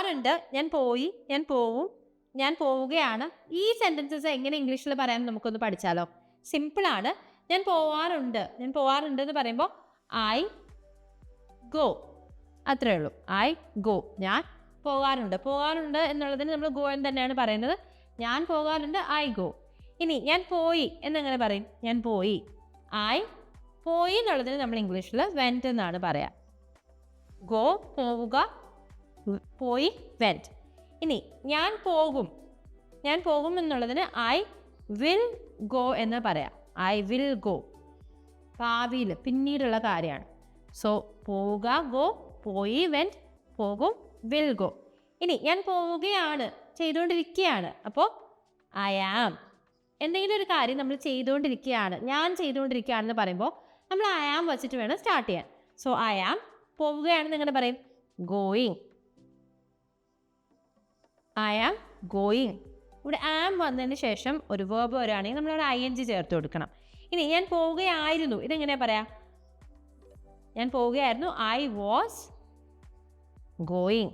പോവാറുണ്ട്, ഞാൻ പോയി, ഞാൻ പോവും, ഞാൻ പോവുകയാണ്. ഈ സെൻറ്റൻസസ് എങ്ങനെ ഇംഗ്ലീഷിൽ പറയാൻ നമുക്കൊന്ന് പഠിച്ചാലോ? സിമ്പിളാണ്. ഞാൻ പോവാറുണ്ട് എന്ന് പറയുമ്പോൾ ഐ ഗോ, അത്രേ ഉള്ളൂ. ഐ ഗോ, ഞാൻ പോകാറുണ്ട് എന്നുള്ളതിന് നമ്മൾ ഗോ എന്ന് തന്നെയാണ് പറയുന്നത്. ഞാൻ പോകാറുണ്ട്, ഐ ഗോ. ഇനി ഞാൻ പോയി എന്നെങ്ങനെ പറയും? ഞാൻ പോയി, ഐ പോയി എന്നുള്ളതിന് നമ്മൾ ഇംഗ്ലീഷിൽ വെൻറ്റ് എന്നാണ് പറയുക. ഗോ പോവുക, പോയി വെൻറ്റ്. ഇനി ഞാൻ പോകും എന്നുള്ളതിന് ഐ വിൽ ഗോ എന്ന് പറയാം. ഐ വിൽ ഗോ, ഭാവിയിൽ പിന്നീടുള്ള കാര്യമാണ്. സോ പോവുക ഗോ, പോയി വെൻറ്റ്, പോകും വിൽ ഗോ. ഇനി ഞാൻ പോവുകയാണ്, ചെയ്തുകൊണ്ടിരിക്കുകയാണ്, അപ്പോൾ ഐ ആം. എന്തെങ്കിലും ഒരു കാര്യം നമ്മൾ ചെയ്തുകൊണ്ടിരിക്കുകയാണ്, ഞാൻ ചെയ്തുകൊണ്ടിരിക്കുകയാണെന്ന് പറയുമ്പോൾ നമ്മൾ ഐ ആം വെച്ചിട്ട് വേണം സ്റ്റാർട്ട് ചെയ്യാൻ. സോ ഐ ആം പോവുകയാണെന്ന് എങ്ങനെ പറയും? Going, I am going. ഇവിടെ ആം വന്നതിന് ശേഷം ഒരു വേർബ് വരികയാണെങ്കിൽ നമ്മളവിടെ ING ചേർത്ത് കൊടുക്കണം. ഇനി ഞാൻ പോവുകയായിരുന്നു, ഇതെങ്ങനെയാണ് പറയാം? ഞാൻ പോവുകയായിരുന്നു, I was going,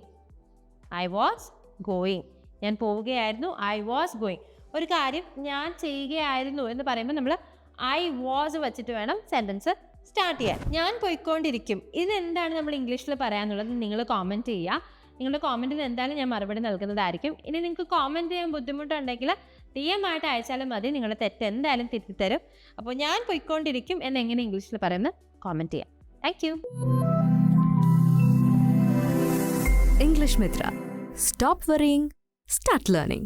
I was going. ഞാൻ പോവുകയായിരുന്നു, ഐ വാസ് ഗോയിങ്. ഒരു കാര്യം ഞാൻ ചെയ്യുകയായിരുന്നു എന്ന് പറയുമ്പോൾ നമ്മൾ ഐ വാസ് വെച്ചിട്ട് വേണം സെൻറ്റൻസ് സ്റ്റാർട്ട് ചെയ്യാൻ. ഞാൻ പോയിക്കൊണ്ടിരിക്കും, ഇതെന്താണ് നമ്മൾ ഇംഗ്ലീഷിൽ പറയാന്നുള്ളത് നിങ്ങൾ കോമെൻറ്റ് ചെയ്യുക. നിങ്ങളുടെ കോമെൻറ്റിന് എന്തായാലും ഞാൻ മറുപടി നൽകുന്നതായിരിക്കും. ഇനി നിങ്ങൾക്ക് കോമെൻറ്റ് ചെയ്യാൻ ബുദ്ധിമുട്ടുണ്ടെങ്കിൽ DM ആയിട്ട് അയച്ചാലും മതി, നിങ്ങളുടെ തെറ്റ് എന്തായാലും തിരുത്തിത്തരും. അപ്പോൾ ഞാൻ പോയിക്കൊണ്ടിരിക്കും എന്നെങ്ങനെ ഇംഗ്ലീഷിൽ പറയുന്നത് കോമെൻറ്റ് ചെയ്യാം. Thank you. English Mitra. Stop worrying, start learning.